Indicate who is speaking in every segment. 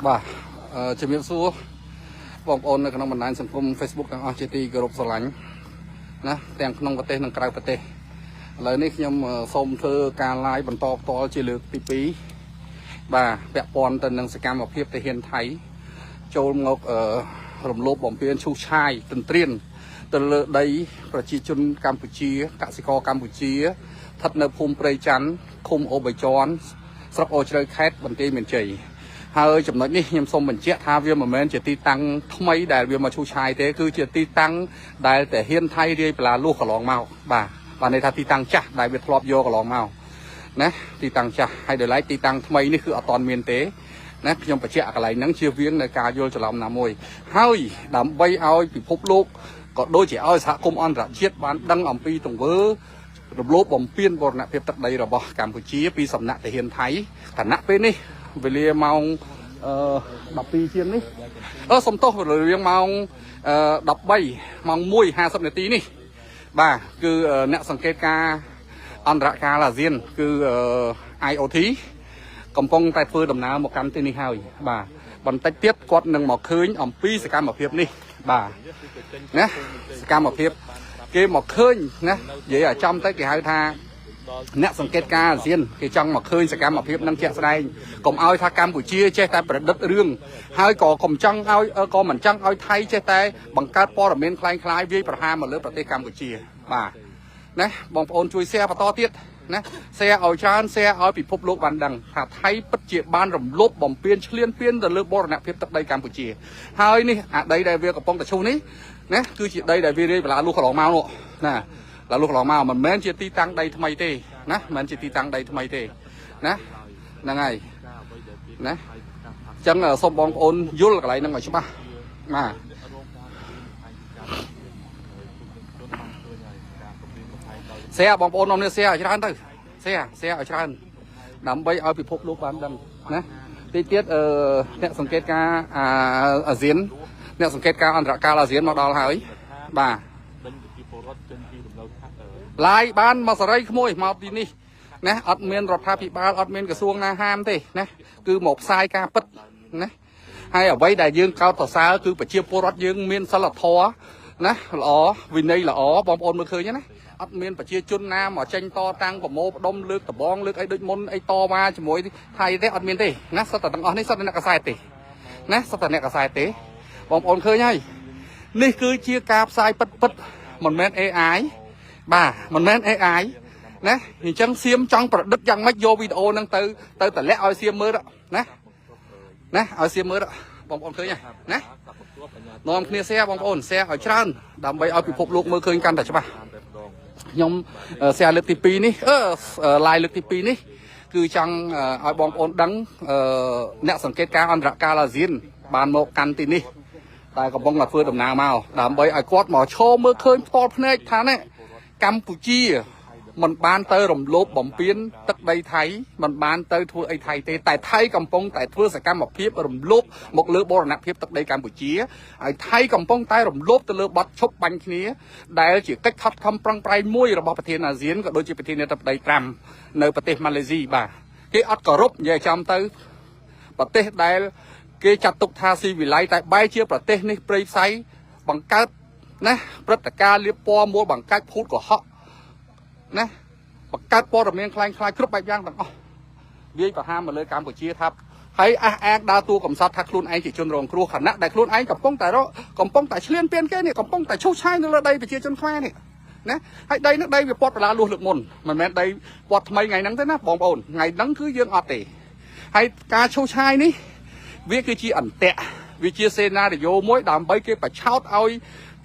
Speaker 1: បាទជំរាបសួរបងប្អូននៅក្នុងបណ្ដាញសង្គម Facebook ទាំងអស់ជាទីគោរពស្រឡាញ់ណាទាំងក្នុងប្រទេសនិងក្រៅប្រទេសឥឡូវនេះខ្ញុំសូមធ្វើការ live បន្តផ្ទាល់ជាលើកទី2បាទពាក់ព័ន្ធទៅនឹងសកម្មភាពទាហានថៃចូលមករំលោភបំពានឈូសឆាយទន្ទ្រានទៅលើដីប្រជាជនកម្ពុជាកសិករកម្ពុជាស្ថិតនៅភូមិព្រៃច័ន្ទឃុំអូបៃជាន់ស្រុកអូជ្រៅខេត្តបន្ទាយមានជ័យហើយចំណុចនេះខ្ញុំសូមបញ្ជាក់ថាវាមិនមែនជាទីតាំងថ្មីដែលវាមកឈូសឆាយទេគឺជាទីតាំងដែលទាហានថៃរាយបលាលួសកន្លងមកបាទន័យថាទីតាំងចាស់ដែលវាធ្លាប់យកកន្លងមកណាទីតាំងចាស់ហើយដល់ឡែកទីតាំងថ្មីនេះគឺអត់ទាន់មានទេណាខ្ញុំបញ្ជាក់កន្លែងហ្នឹងជៀសវាងនៅការយល់ច្រឡំណាមួយហើយដើម្បីឲ្យពិភពលោកក៏ដូចជាឲ្យសហគមន៍អន្តរជាតិបានដឹងអំពីទង្វើរំលោភបំពានបូរណភាពទឹកដីរបស់កម្ពុជាពីសំណាក់ទាហានថៃឋានៈពេលនេះវេលាម៉ោង12ជាងនេះសុំទោសវេលាម៉ោង13ម៉ោង1:50នាទីនេះបាទគឺអ្នកសង្កេតការអន្តរកាលអាស៊ានគឺ IOT កំពុងតែធ្វើដំណើរមកកាន់ទីនេះហើយបាទបន្តិចទៀតគាត់នឹងមកឃើញអំពីសកម្មភាពនេះបាទណាសកម្មភាពគេមកឃើញណានិយាយឲ្យចំទៅគេហៅថាអ្នកសង្កេតការអាស៊ានគេចង់មកឃើញសកម្មភាពនឹងជាក់ស្ដែងកុំឲ្យថាកម្ពុជាចេះតែប្រឌិតរឿងហើយក៏កុំចង់ឲ្យក៏មិនចង់ឲ្យថៃចេះតែបង្កើតព័ត៌មានคล้ายៗវាយប្រហារមកលើប្រទេសកម្ពុជាបាទណាបងប្អូនជួយ share បន្តទៀតណា share ឲ្យច្រើន share ឲ្យពិភពលោកបានដឹងថាថៃពិតជាបានរំលោភបំពានឈ្លានពានទៅលើបូរណភាពទឹកដីកម្ពុជាហើយនេះអាដីដែលវាកំពុងតែឈូសនេះណាគឺជាដីដែលវារាយបលាលួសកន្លងមកនោះណាឡាលុះកន្លងមកមិនមែនជាទីតាំងដីថ្មីទេណាមិនមែនជាទីតាំងដីថ្មីទេណាហ្នឹងហើយណាអញ្ចឹងសូមបងប្អូនយល់កន្លែងហ្នឹងឲ្យច្បាស់បាទshare បងប្អូននាំគ្នា share ឲ្យច្រើនទៅ share ឲ្យច្រើនដើម្បីឲ្យពិភពលោកបានដឹងណាទីទៀតអ្នកសង្កេតការអាស៊ានអ្នកសង្កេតការអន្តរកាលអាស៊ានមកដល់ហើយបាទឡាយបានមកសេរីក្មួយមកទីនេះណាអត់មានរដ្ឋាភិបាលអត់មានក្រសួងណាហាមទេណាគឺមកផ្សាយការពិតណាហើយអ្វីដែលយើងកោតសរសើរគឺប្រជាពលរដ្ឋយើងមានសិលធម៌ណាល្អវិន័យល្អបងប្អូនមើលឃើញណាអត់មានប្រជាជនណាមកចេញតតាំងប្រមូលផ្ដុំលើកដបងលើកអីដូចមុនអីតវ៉ាជាមួយថៃទេអត់មានទេណាសិតតែទាំងអស់នេះសិតតែអ្នកកសែតទេណាសិតតែអ្នកកសែតទេបងប្អូនឃើញហើយនេះគឺជាការផ្សាយពិតមិនមែន AIបាទមិនមែន AI ណាអញ្ចឹងសៀមចង់ប្រឌិតយ៉ាងម៉េចយកវីដេអូហ្នឹងទៅតម្លាក់ឲ្យសៀមមើលណាឲ្យសៀមមើលបងប្អូនឃើញណានាំគ្នា share បងប្អូន share ឲ្យច្រើនដើម្បីឲ្យពិភពលោកមើលឃើញកាន់តែច្បាស់ខ្ញុំ share លើកទី2នេះlive លើកទី2នេះគឺចង់ឲ្យបងប្អូនដឹងអ្នកសង្កេតការអន្តរកាលអាស៊ានបានមកកាន់ទីនេះតែកំពុងតែធ្វើដំណើរមកដើម្បីឲ្យគាត់មកឈរមើលឃើញផ្ទាល់ភ្នែកថានេះកម្ពុជាមិនបានទៅរំលោភបំពានទឹកដីថៃមិនបានទៅធ្វើអីថៃទេតែថៃកំពុងតែធ្វើសកម្មភាពរំលោភមកលើបូរណភាពទឹកដីកម្ពុជាហើយថៃកំពុងតែរំលោភទៅលើបទឈប់បាញ់គ្នាដែលជាកិច្ចខិតខំប្រឹងប្រែងមួយរបស់ប្រធានអាស៊ានក៏ដូចជាប្រធានាធិបតីត្រាំនៅប្រទេសម៉ាឡេស៊ីបាទគេអត់គោរពនិយាយចំទៅប្រទេសដែលគេចាត់ទុកថាស៊ីវិល័យតែបែរជាប្រទេសនេះព្រៃផ្សៃបង្កើតណាព្រឹត្តិការណ៍លៀបពណ៌មួលបង្កើតភូតកុហកណាបង្កើតព័ត៌មានคล้ายគ្រប់បែបយ៉ាងទាំងអស់វាយប្រហារមកលើកម្ពុជាថាហើយអះអាងដើរតួកំសត់ថាខ្លួនឯងជាជនរងគ្រោះខណៈដែលខ្លួនឯងកំពុងតែឈ្លានពានគេនេះកំពុងតែឈូសឆាយនៅលើដីប្រជាជនខ្មែរនេះណាហើយដីនេះដីវាពាត់បលាលួសលើកមុនមិនមែនដីពាត់ថ្មីថ្ងៃហ្នឹងទេណាបងប្អូនថ្ងៃហ្នឹងគឺយើងអត់ទេហើយការឈូសឆាយនេះវាគឺជាអន្ទាក់វាជាសេណារីយ៉ូមួយដើម្បីគេបឆោតឲ្យ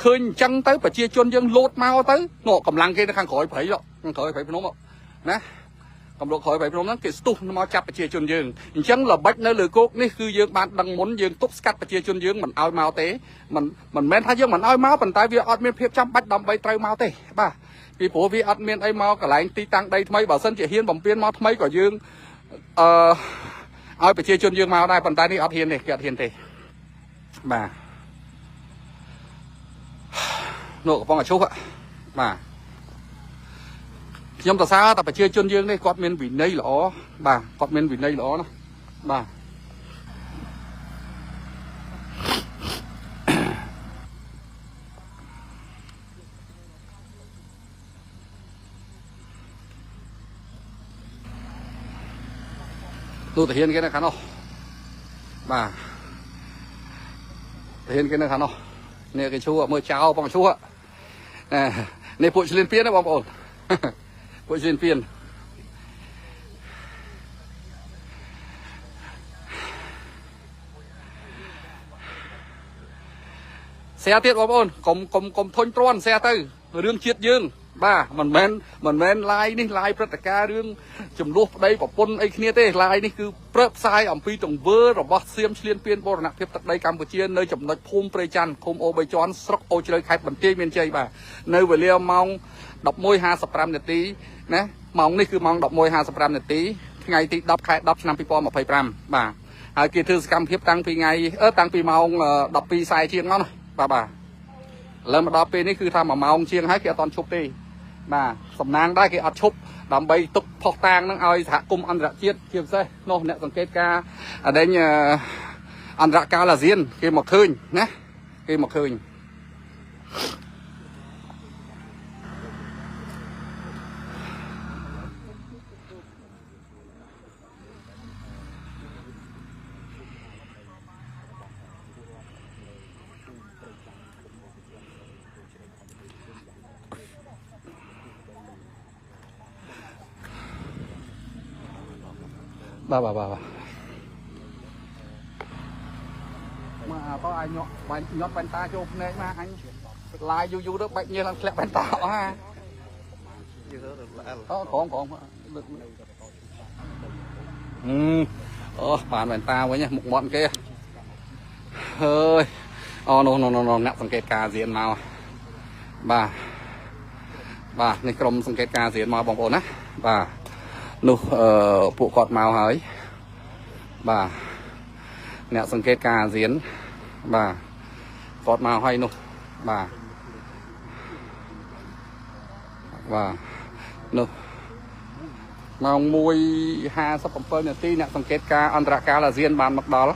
Speaker 1: ឃើញអញ្ចឹងទៅប្រជាជនយើងលោតមកទៅនោះកម្លាំងគេនៅខាងក្រោយព្រៃខាងក្រោយព្រៃភ្នំណាកំឡុងក្រោយព្រៃភ្នំហ្នឹងគេស្ទុះមកចាប់ប្រជាជនយើងអញ្ចឹងល្បិចនៅលើគោកនេះគឺយើងបានដឹងមុនយើងទប់ស្កាត់ប្រជាជនយើងមិនឲ្យមកទេមិនមែនថាយើងមិនឲ្យមកប៉ុន្តែវាអត់មានភាពចាំបាច់ដើម្បីត្រូវមកទេបាទពីព្រោះវាអត់មានអីមកកន្លែងទីតាំងដីថ្មីបើសិនជាហ៊ានបំពេញមកថ្មីក៏យើងឲ្យប្រជាជនយើងមកដែរប៉ុន្តែនេះអត់ហ៊ានទេគេអត់ហ៊ានទេបាទនោះកំពុងតែឈូសបាទខ្ញុំសរសើរតែប្រជាជនយើងនេះគាត់មានវិន័យល្អបាទគាត់មានវិន័យល្អណាស់បាទ นู่นแต่เห็นcái này khá nó bà thể hiện cái này khá nó nè cái chú mưa cháo bằng chú ạ nè phụ liên phiên đó bông ổn phụ liên phiên xe tiết bông ổn cùng thôn tròn xe tư đường chiết dương ba mình men like đi like tất cả đường chùm luộc đây có pôn ấy kia thế like đi cứ prep sai ẩm phi trồng vơ rồi bớt xiêm liên phiên bồ nạp tiếp tận đây Campuchia nơi chùm nơi phum prey chan phum ô bay chón sọc ô chơi khai bẩn tê miền chơi bà nơi về liêu mong đọc môi 55 นาทีนะมองนี่คือมองดอกมวย55 นาทีថ្ងៃទី10 ខែ 10 ឆ្នាំ 2025 បាទហើយគេធ្វើសកម្មភាពតាំងពីថ្ងៃតាំងពីម៉ោង 12 ខ្សែជាងមកណាបាទលើមកដល់ពេលនេះគឺថា1 ម៉ោងជាងហើយគេអត់តន់ឈប់ទេបាទសំណាងដែរគេអត់ឈប់ដើម្បីទុកផុសតាងនឹងឲ្យសហគមន៍អន្តរជាតិជាពិសេសនោះអ្នកសង្កេតការដេញអន្តរកាលអាស៊ានគេមកឃើញណាគេមកឃើញbàមកតោះអញញក់បាញ់តាចូលភ្នែកមកអញឡាយយូរទៅបាច់ញើសឡើងធ្លាក់បាញ់តាអស់ហាអូของអូបានបាញ់តាវិញមុខមាត់គេហើយអូនោះអ្នកសង្កេតការរៀនមកបាទនេះក្រុមសង្កេតការរៀនមកបងប្អូនណាបាទនោះពួកគាត់មកហើយបាទអ្នកសង្កេតការរៀនបាទគាត់មកហើយនោះបាទនោះម៉ោង 1:57 នាទីអ្នកសង្កេតការអន្តរកាលអាស៊ានបានមកដល់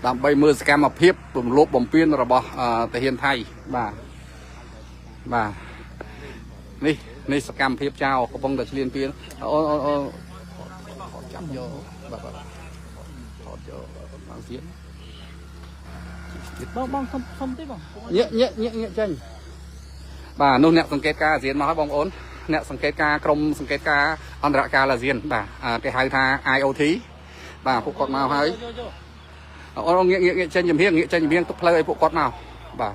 Speaker 1: ដើម្បីមើលសកម្មភាពរំលោភបំពានរបស់ទាហានថៃបាទនេះសកម្មភាពចៅកំពុងតែឆ្លៀនពៀនអូចាប់យកបាទថតយកបានទៀតបងសុំទេបងញាក់ចេញបាទនោះអ្នកសង្កេតការអាស៊ានមកហើយបងប្អូនអ្នកសង្កេតការក្រុមសង្កេតការអន្តរកាលអាស៊ានបាទគេហៅថា IOT បាទពួកគាត់មកហើយអូងាកចេញជំហៀងទុកផ្លូវឲ្យពួកគាត់មកបាទ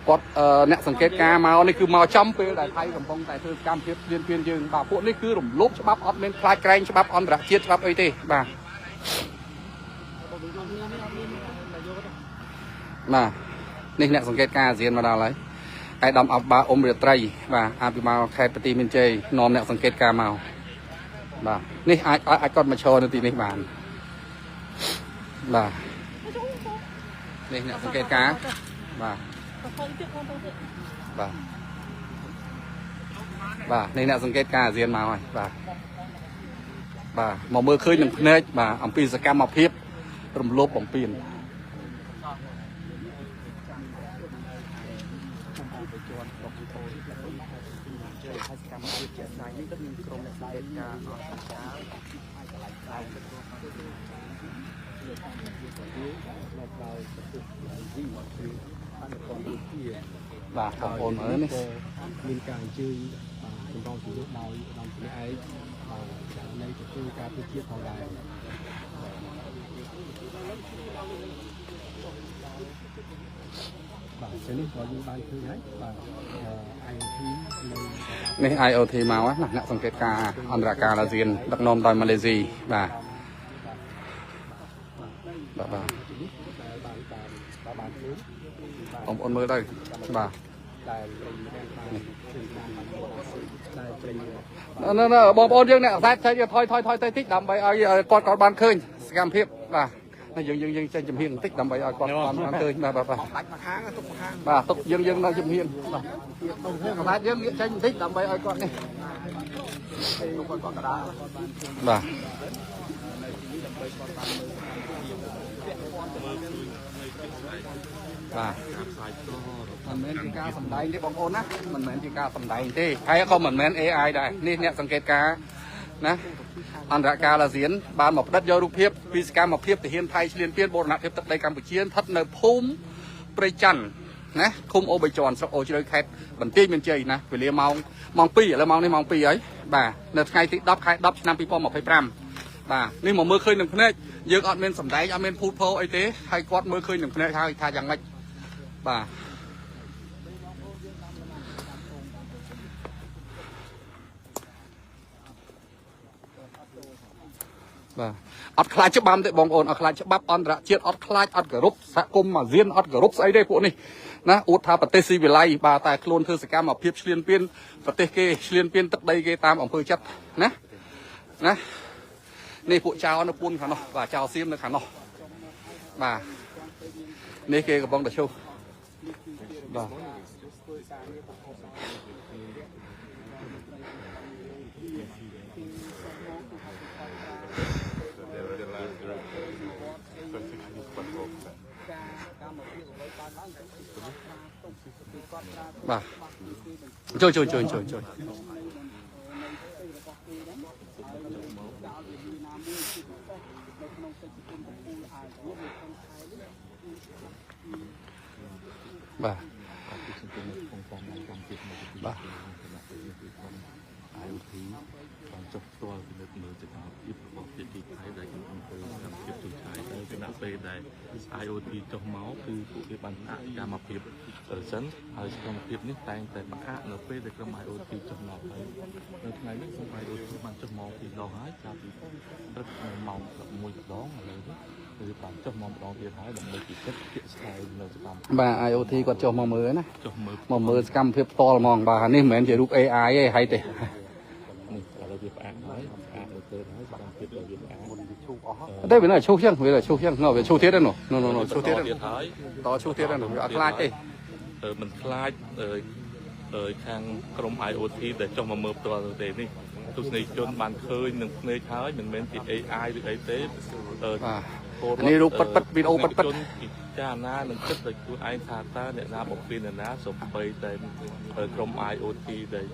Speaker 1: គាត់អ្នកសង្កេតការមកនេះគឺមកចំពេលដែលថៃកំពុងតែធ្វើសកម្មភាពស្លៀនពៀនយើងបាទពួកនេះគឺរំលោភច្បាប់អត់មានខ្លាចក្រែងច្បាប់អន្តរជាតិច្បាប់អីទេបាទនេះអ្នកសង្កេតការអាស៊ានមកដល់ហើយឯកឧត្តមអបបាអ៊ុំរាត្រីបាទអភិបាលខេត្តបន្ទាយមានជ័យនាំអ្នកសង្កេតការមកបាទនេះអាចគាត់មកឈរនៅទីនេះបានបាទនេះអ្នកសង្កេតការបាទនេះអ្នកសង្កេតការអាស៊ានមកហើយបាទមកមើលឃើញនឹងភ្នែកបាទអំពីសកម្មភាពរំលោភបំពានបាទបងប្អូនមើលនេះមានការអញ្ជើញសម្រាប់ជំនួសដោយដំណើរឯកនៃទទួលការពិជាផងដែរបាទពេលនេះក៏យើងបានឃើញហើយបាទ IOT នេះ IOT មកណាអ្នកសង្កេតការអន្តរកាលអាស៊ានដឹកនាំដោយម៉ាឡេស៊ីបាទបងប្អូនមើលទៅបាទបងប្អូនយើងអ្នកសាច់ថយទៅតិចដើម្បីឲ្យគាត់បានឃើញសកម្មភាពបាទយើងចេញចំហៀងបន្តិចដើម្បីឲ្យគាត់បានឃើញបាទដាច់មកខាងទុកមកខាងបាទទុកយើងនៅចំហៀងបាទយើងចេញបន្តិចដើម្បីឲ្យគាត់នេះបាទ បាទមិនមែនជាការសម្ដែងទេបងប្អូនណាមិនមែនជាការសម្ដែងទេហើយក៏មិនមែន AI ដែរនេះអ្នកសង្កេតការណាអន្តរការអាស៊ានបានមកផ្តិតយករូបភាពពីសកម្មភាពទាហានថៃឈ្លានពានបូរណភាពទឹកដីកម្ពុជាស្ថិតនៅភូមិព្រៃច័ន្ទណាឃុំអូបៃជាន់ស្រុកអូជ្រៅខេត្តបន្ទាយមានជ័យណាវេលាម៉ោង2ឥឡូវម៉ោងនេះម៉ោង2ហើយបាទនៅថ្ងៃទី10ខែ10ឆ្នាំ2025បាទនេះមកមើលឃើញនឹងភ្នែកយើងអត់មានសម្ដែងអត់មានភូតភរអីទេហើយគាត់មើលឃើញនឹងភ្នែកហើយថាយ៉ាងម៉េចបាទបាទអត់ខ្លាចច្បាប់ទេបងប្អូនអត់ខ្លាចច្បាប់អន្តរជាតិអត់ខ្លាចអត់គោរពសហគមន៍អាស៊ានអត់គោរពស្អីទេពួកនេះណាអួតថាប្រទេសស៊ីវិល័យបាទតែខ្លួនធ្វើសកម្មភាពឈ្លានពានប្រទេសគេឈ្លានពានទឹកដីគេតាមអំពើចិត្តណានេះពួកចៅនៅពួនខាងនោះបាទចៅសៀមនៅខាងនោះបាទនេះគេកំពុងតែឈូសបាទបាទជួយបាទបាទចុះផ្ទាល់ពីលើទៅតាមភាពរបស់ភាគីថៃដែលកំពុងធ្វើកម្មភាពទូឆាយទៅគណៈពេលដែល IoT ចុះមកគឺពួកគេបានអនុកម្មភាពសិនហើយសកម្មភាពនេះតែងតែបង្អាក់នៅពេលដែលក្រុម IoT ចុះមកហើយនៅថ្ងៃនេះក្រុម IoT បានចុះមកពីដងហើយចាប់ពីព្រឹកម៉ោង1ដងឥឡូវនេះគឺបានចុះមកម្ដងទៀតហើយដើម្បីពិនិត្យភាគស្ថិតនៅសកម្មភាពបាទ IoT គាត់ចុះមកមើលណាចុះមើលសកម្មភាពផ្ទាល់ហ្មងបាទនេះមិនមែនជារូប AI ទេហើយទេនេះឥឡូវវាផ្អាកហើយផ្អាកទៅទៅហើយសកម្មភាពរបស់វាផ្អាកមុនវាឈូសអស់ទេវានៅឈូសចឹងវាឈូសចឹងវាឈូសទៀតទេនោះឈូសទៀតហើយតឈូសទៀតហ្នឹងវាអត់ខ្លាចទេមិនខ្លាចខាងក្រុម IoT ដែលចុះមកមើលផ្ទាល់ទេនេះទស្សនិកជនបានឃើញនឹងភ្នែកហើយមិនមែនជា AI ឬអីទេនេះរូបពិតវីដេអូពិតពិចារណានឹងគិតដោយខ្លួនឯងថាតើអ្នកណាបំពេញអ្នកណាសំបីតែក្រុម IoT ដែល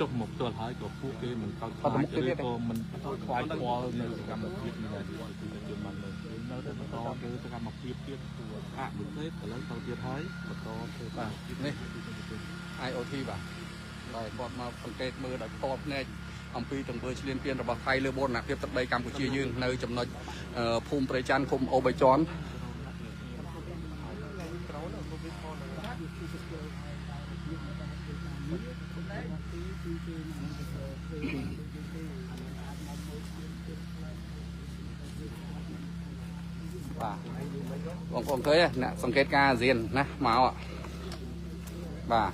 Speaker 1: ចុះមកផ្ទាល់ហើយក៏ពួកគេមិនเข้าខ្លាចឬក៏មិនខ្វាយខ្វល់នៅសកម្មភាពនេះដែរទីជនបាននៅតែបន្តធ្វើសកម្មភាពទៀតអនុទេឥឡូវទៅទៀតហើយបន្តធ្វើបាទនេះ IoT បាទដោយគាត់មកសង្កេតមើលដោយផ្ទាល់ភ្នែកអំពីទង្វើឈ្លានពានរបស់ថៃលើបូរណភាពទឹកដីកម្ពុជាយើងនៅចំណុចភូមិព្រៃច័ន្ទឃុំអូបៃជាន់បាទបងប្អូនឃើញអ្នកសង្កេតការអាស៊ានណាមកបាទ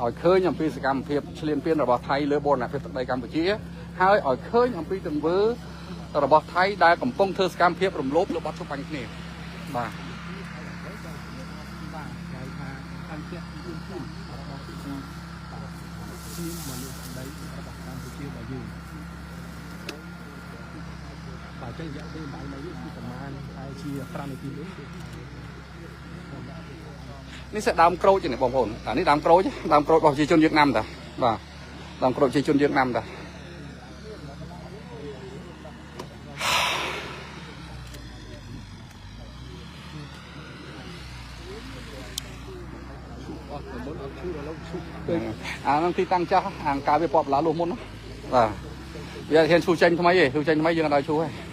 Speaker 1: ឲ្យឃើញអំពីសកម្មភាពឈ្លានពានរបស់ថៃលើបូរណភាពទឹកដីកម្ពុជាហើយឲ្យឃើញអំពីទង្វើរបស់ថៃដែលកំពុងធ្វើសកម្មភាពរំលោភលើបទជបញ្ញគ្នាបាទបាទចឹងរយៈពេលបាយនៅនេះគឺប្រហែលតែជា5នាទីនេះsẽដើមក្រូចនេះបងប្អូនអានេះដើមក្រូចរបស់ប្រជាជនវៀតណាមតាបាទដើមក្រូចប្រជាជនវៀតណាមតាអានឹងទីតាំងចាស់អាការវាពណ៌បន្លាលុះមុនបាទវាហ៊ានឈូសចេញថ្មីទេឈូសចេញថ្មីយើងអត់ឲ្យឈូសទេ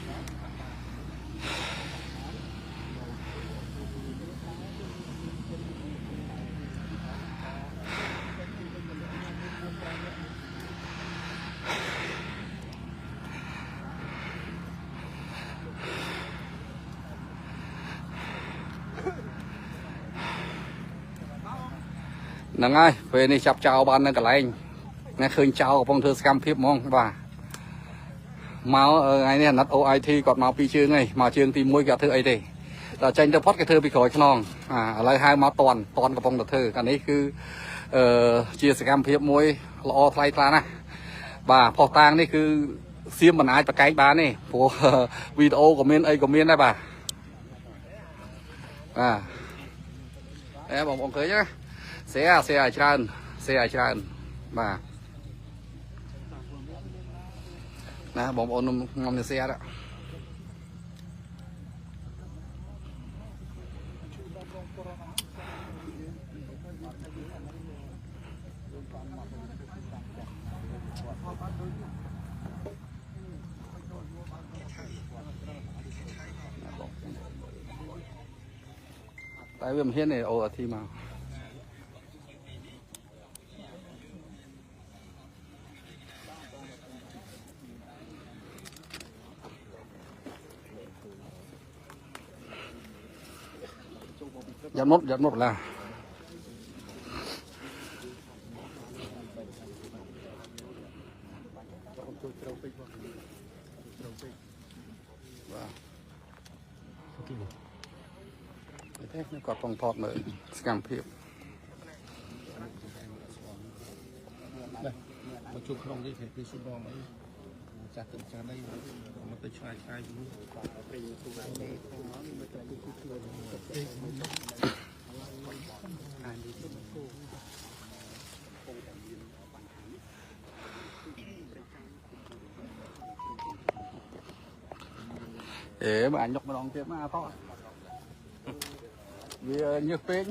Speaker 1: ហ្នឹងហើយពេលនេះចាប់ចោលបាននៅកន្លែងណាឃើញចោលកំពុងធ្វើសកម្មភាពហ្មងបាទមកថ្ងៃនេះអាណិត OIT គាត់មកពីរជើងហើយមកជើងទី1គាត់ធ្វើអីទេដល់ចេញទៅផុតគេធ្វើពីក្រោយខ្នងឥឡូវហៅមកតន់កំពុងតែធ្វើអានេះគឺជាសកម្មភាពមួយល្អថ្លៃថ្លាណាស់បាទផុសតាងនេះគឺសៀមមិនអាចប្រកែកបានទេព្រោះវីដេអូក៏មានអីក៏មានដែរបាទ បងប្អូនឃើញណាเสียច្រើនបាទណាបងប្អូនខ្ញុំទៅเสียដែរតែវាមិនហ៊ានទេអូអាធីមកយ៉ាត់មុតឡាទេគាត់កំថតមើលសកម្មភាពមកជួបក្នុងនេះគឺសុំបងអីចាស់ទឹកចាស់នេះមកទៅឆ្ងាយវិញបើអញញុកម្ដងទៀតមកអត់វាញើសពេក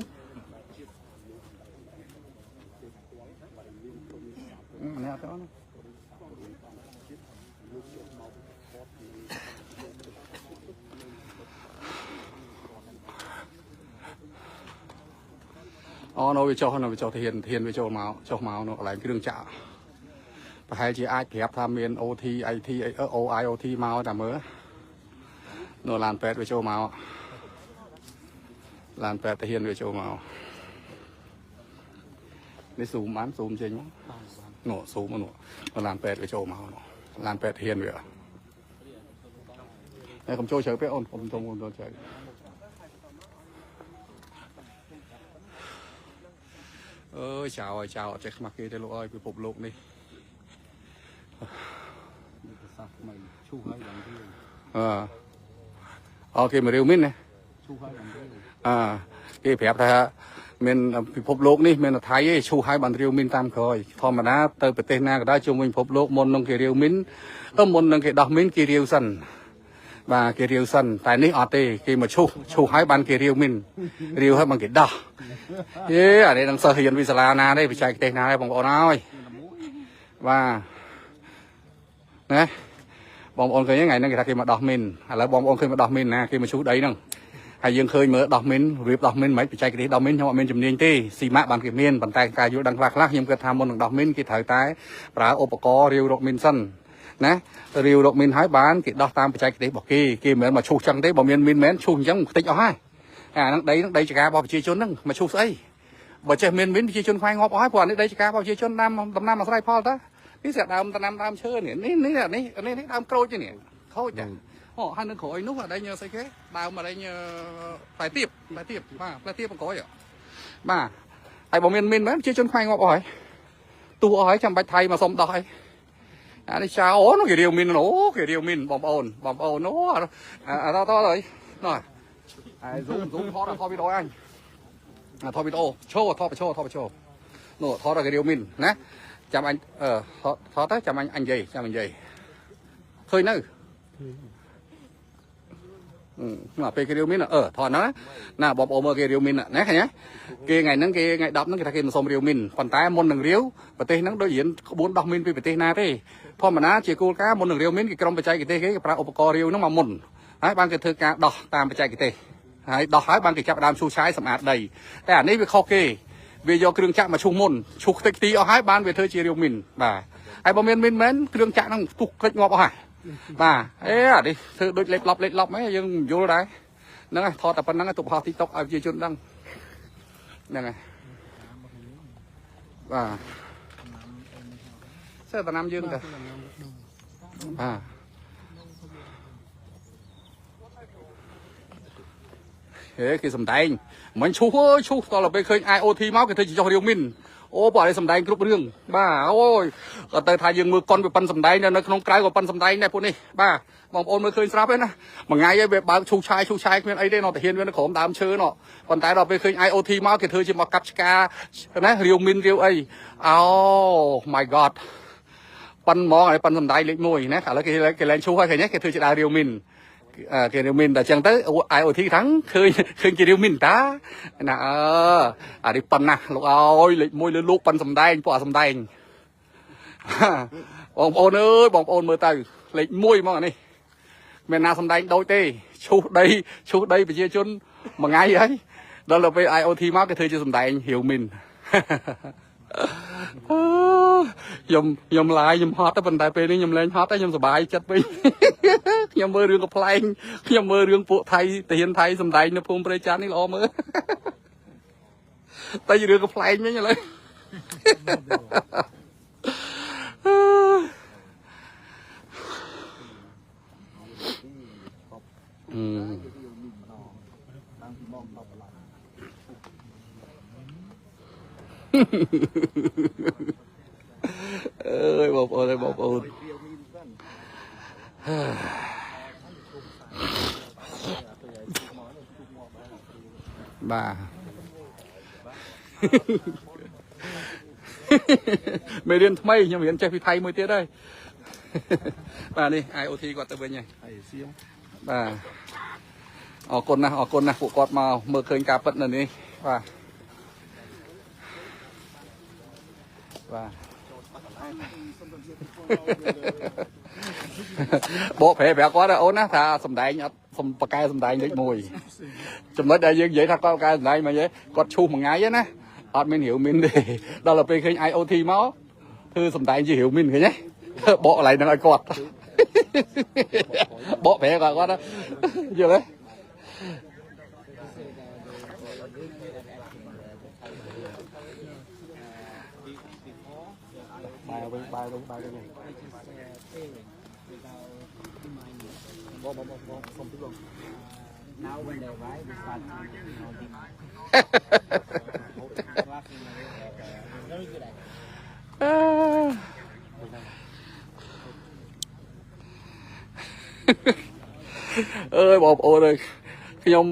Speaker 1: ម្នាក់ទៅណាអូវាចុះធានវាចូលមកនៅកន្លែងគ្រឿងចាក់ប្រហែលជាអាចប្រាប់ថាមាន OT IT OIOT មកតែមើលនៅឡានពេទ្យវាចូលមកឡានពេទ្យទាហានវាចូលមកនេះស៊ូមចេញមកនោះស៊ូមនោះឡានពេទ្យវាចូលមកឡានពេទ្យទាហានវាហើយកុំចូលជ្រៅពេកអូនខ្ញុំចូលជ្រៅចៅអត់ចេះខ្មាស់គេទេលោកអើយពិភពលោកនេះសាសមិនឈូសហើយឡើងទៀតគេមករាវមីនណាឈូសហើយឡើងទៀតគេប្រាប់ថាមានពិភពលោកនេះមានតែថៃឯងឈូសហើយបានរាវមីនតាមក្រោយធម្មតាទៅប្រទេសណាក៏ដោយជុំវិញពិភពលោកមុននឹងគេរាវមីនមុននឹងគេដោះមីនគេរាវសិនបាទគេរាវសិនតែនេះអត់ទេគេមកឈូសហើយបានគេរាវមីនរាវហើយបានគេដោះអានេះនឹងសិស្សរៀនវិសាលាណាទេបច្ចេកទេសណាទេបងប្អូនអើយបាទណាបងប្អូនឃើញថ្ងៃហ្នឹងគេថាគេមកដោះមីនឥឡូវបងប្អូនឃើញមកដោះមីនណាគេមកឈូសដីហ្នឹងហើយយើងឃើញមើលដោះមីនរៀបដោះមីនមិនបច្ចេកទេសដោះមីនខ្ញុំអត់មានជំនាញទេស៊ីម៉ាក់បានគេមានប៉ុន្តែការយល់ដឹងខ្លះខ្ញុំគិតថាមុននឹងដោះមីនគេត្រូវតែប្រើឧបករណ៍រាវរកមីនសិនណារាវរកមីនហើយបានគេដោះតាមបច្ចេកទេសរបស់គេមិនមែនមកឈូសចឹងទេបើមានមីនមែនឈូសអញ្ចឹងខ្ទេចអស់ហើយអាហ្នឹងដីចការរបស់ប្រជាជនហ្នឹងមកឈូសស្អីបើចេះមានប្រជាជនខ្វាយងាប់អស់ហើយព្រោះនេះដីចការរបស់ប្រជាជនដំណាំអាស្រ័យផលតើនេះស្អាតដើមដំណាំដើមឈើនេះដើមក្រូចនេះខូចចាហើយនឹងក្រួយនោះអត់ឯងស្អីគេដើមអត់ឯងផ្លែទៀបបាទផ្លែទៀបបង្ក្រួយបាទហើយបើមានមែនប្រជាជនខ្វាយងាប់អស់ហើយទូអស់ហើយចាំបាច់ថៃមកសុំដោះអីអានេះចៅអូនោះគេរាវមីនគេរាវមីនបងប្អូននោះតើហើយនោះហើយស៊ូមថតវីដេអូអញថតវីដេអូឈោថតនោះថតគេរាវមីនណាចាំអញថតទៅចាំអញនិយាយឃើញនៅពេលគេរាវមីនថតណាបងប្អូនមើលគេរាវមីនណាឃើញទេគេថ្ងៃហ្នឹងគេថ្ងៃ10ហ្នឹងគេថាគេមិនសុំរាវមីនប៉ុន្តែមុននឹងរាវប្រទេសហ្នឹងដូចរៀនក្បួនដោះមីនពីប្រទេសណាទេធម្មតាជាគោលការណ៍មុននឹងរាវមីនគេក្រុមបច្ចេកទេសគេប្រើឧបករណ៍រាវហ្នឹងមកមុនហើយបានគេធ្វើការដោះតាមបច្ចេកទេសហើយដោះហើយបានគេចាប់ដើមឈូសឆាយសម្អាតដីតែអានេះវាខុសគេវាយកគ្រឿងចាក់មកឈូសមុនឈូសខ្ទេចខ្ទីអស់ហើយបានវាធ្វើជារាវមីនបាទហើយបើមានមីនមែនគ្រឿងចាក់ហ្នឹងទុះខ្ទេចងាប់អស់ហើយបាទអានេះធ្វើដូចលេបឡប់ហ៎យើងយល់ដែរហ្នឹងហើយថតតែប៉ុណ្្នឹងទុកហោះ TikTok ឲ្យប្រជាជនដឹងហ្នឹងហើយបាទសេះតំណាំយើងទៅបាទ គេសំដែងមិនឈូសអើយឈូសតើពេលឃើញ IoT មកគេធ្វើជាចុះរាវមីនអូបើឲ្យសំដែងគ្រប់រឿងបាទអូយក៏ទៅថាយើងមើលកុនវាប៉ិនសំដែងនៅក្នុងក្រៅក៏ប៉ិនសំដែងដែរពួកនេះបាទបងប្អូនមើលឃើញស្រាប់ទេណាមួយថ្ងៃឯងវាបើកឈូសឆាយគ្មានអីទេនៅតែហ៊ានវានៅក្រោមដើមឈើណោះប៉ុន្តែដល់ពេលឃើញ IoT មកគេធ្វើជាមកកាប់ឆ្កាណារាវមីនរាវអីអូ my god ប៉ិនហ្មងឲ្យប៉ិនសំដែងលេខ1ណាឥឡូវគេលែងឈូសហើយឃើញទេគេធ្វើជាដើររាវមីនគេរាវមីនតែអញ្ចឹងទៅ IoT ខាងឃើញជារាវមីនតាណាអានេះប៉ុណ្ណាលោកអើយលេខ1លើលោកប៉ុនសំដែងពួកអាសំដែងបងប្អូនអើយបងប្អូនមើលទៅលេខ1ហ្មងអានេះមានណាសំដែងដូចទេឈូសដីប្រជាជនមួយថ្ងៃហើយដល់ទៅពេល IoT មកគេធ្វើជាសំដែងរាវមីនខ្ញុំឡាយខ្ញុំហត់តែប៉ុន្តែពេលនេះខ្ញុំលែងហត់តែខ្ញុំសប្បាយចិត្តវិញខ្ញុំមើលរឿងកំ pl ែងខ្ញុំមើលរឿងពួកថៃទាហានថៃសំដែងនៅភូមិព្រៃច័ន្ទនេះល្អមើលតែរឿងកំ pl ែងវិញឥឡូវអើយបងប្អូនបាទបាទមេរៀនថ្មីខ្ញុំរៀនចេះពីថៃមួយទៀតហើយបាទនេះ IoT គាត់ទៅវិញហើយបាទអរគុណណាស់ពួកគាត់មកមើលឃើញការពិតនៅនេះបាទបកប្រែគាត់អូនណាថាសំដែងអត់សំបកែសំដែងលេខ1ចំណុចដែលយើងនិយាយថាគាត់បកែសំដែងមកគាត់ឈូសមួយថ្ងៃណាអត់មានរាវមីនទេដល់ទៅពេលឃើញ IoT មកធ្វើសំដែងជារាវមីនឃើញទេបកកន្លែងហ្នឹងឲ្យគាត់បកប្រែគាត់យល់ទេបាយវិញបងសុំទីបង Now when they arrive we start counting អើយបងប្អូនអើយខ្ញុំ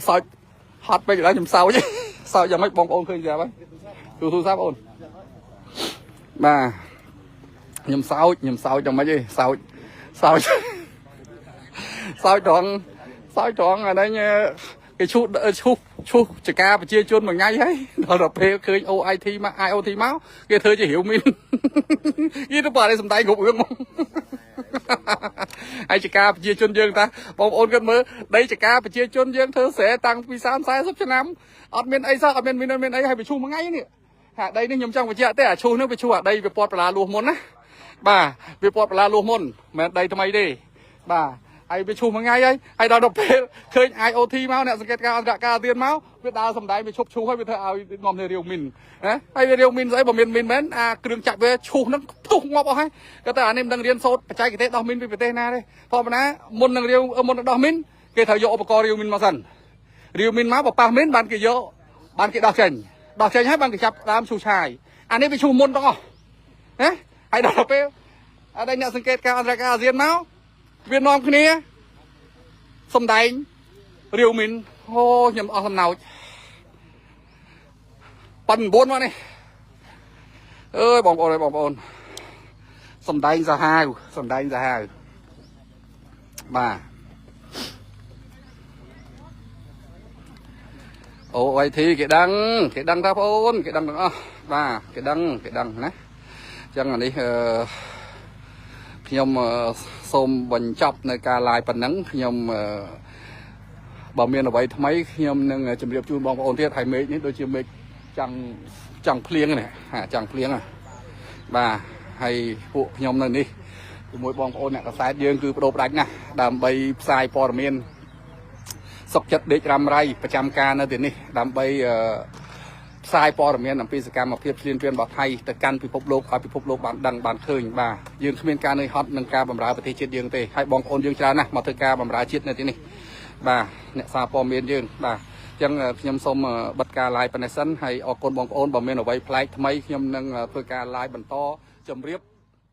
Speaker 1: សើចហត់ពេកឥឡូវខ្ញុំសើចយ៉ាងម៉េចបងប្អូនឃើញស្រាប់ហើយទូរស័ព្ទអូនបាទខ្ញុំសើចយ៉ាងម៉េចទេសើចត្រង់អានេះគេឈូសចការប្រជាជនមួយថ្ងៃហើយដល់ទៅពេលឃើញ OIT មក IoT មកគេធ្វើជារាវមីនគេទៅបាទសំដែងគ្រប់រឿងមកហើយចការប្រជាជនយើងតាបងប្អូនគាត់មើលដីចការប្រជាជនយើងធ្វើស្រែតាំងពី30-40ឆ្នាំអត់មានអីសោះអត់មានអីហើយវាឈូសមួយថ្ងៃនេះហាដីនេះខ្ញុំចង់បញ្ជាក់ទេអាឈូសនេះវាឈូសអាដីវាពាត់បន្លាលួសមុនណាបាទវាពាត់បន្លាលួសមុនមិនមែនដីថ្មីទេបាទហើយវាឈូសមួយថ្ងៃហើយដល់ពេលឃើញ IoT មកអ្នកសង្កេតការអន្តរការទៀតមកវាដើរសំដែងវាឈប់ឈូសហើយវាធ្វើឲ្យនាំទៅរាវមីនណាហើយវារាវមីនស្អីបើមានមីនមែនអាគ្រឿងចាក់វាឈូសហ្នឹងផ្ទុះងាប់អស់ហើយគាត់ថាអានេះមិនដឹងរៀនសូត្របច្ចេកទេសដោះមីនពីប្រទេសណាទេធម្មតាមុននឹងដោះមីនគេត្រូវយកឧបករណ៍រាវមីនមកសិនរាវមីនមកបើប៉ះមីនបានគេយកបានគេដោះចេញហើយបានគេចាប់ដើមឈូសឆាយអានេះវាឈូសមុនទាំងអស់ណាហើយដល់ពេលអត់ឲ្យអ្នកសង្កេតការអន្តរការអាស៊ានមកវានាំគ្នាសំដែងរាវមីនអូខ្ញុំអស់សំណោចប៉ិន9មកនេះអើយបងប្អូនសំដែងសាហាវបាទអូអីធីគេដឹងថាបងអូនគេដឹងទាំងអស់បាទគេដឹងណាចឹងអានេះខ្ញុំសូមបញ្ចប់នៅការ live ប៉ុណ្ណឹងខ្ញុំបើមានអ្វីថ្មីខ្ញុំនឹងជម្រាបជូនបងប្អូនទៀតហើយមេឃនេះដូចជាមេឃចង់ភ្លៀងនេះចង់ភ្លៀងបាទហើយពួកខ្ញុំនៅនេះជាមួយបងប្អូនអ្នកកសែតយើងគឺបដូរផ្ដាច់ណាស់ដើម្បីផ្សាយព័ត៌មានសុខចិត្តដេករ៉ាំរៃប្រចាំការនៅទីនេះដើម្បីផ្សាយព័ត៌មានអំពីសកម្មភាពឈ្លានពានរបស់ថៃទៅកាន់ពិភពលោកឲ្យពិភពលោកបានដឹងបានឃើញបាទយើងគ្មានការនឿយហត់នឹងការបម្រើប្រទេសជាតិយើងទេហើយបងប្អូនយើងច្រើនណាស់មកធ្វើការបម្រើជាតិនៅទីនេះ បាទអ្នកសារព័ត៌មានយើងបាទចឹងខ្ញុំសូមបិទការ live ប៉ុណ្ណេះសិនហើយអរគុណបងប្អូនបើមានអ្វីប្លែកថ្មីខ្ញុំនឹងធ្វើការ live បន្តជម្រាប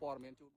Speaker 1: ព័ត៌មានជូន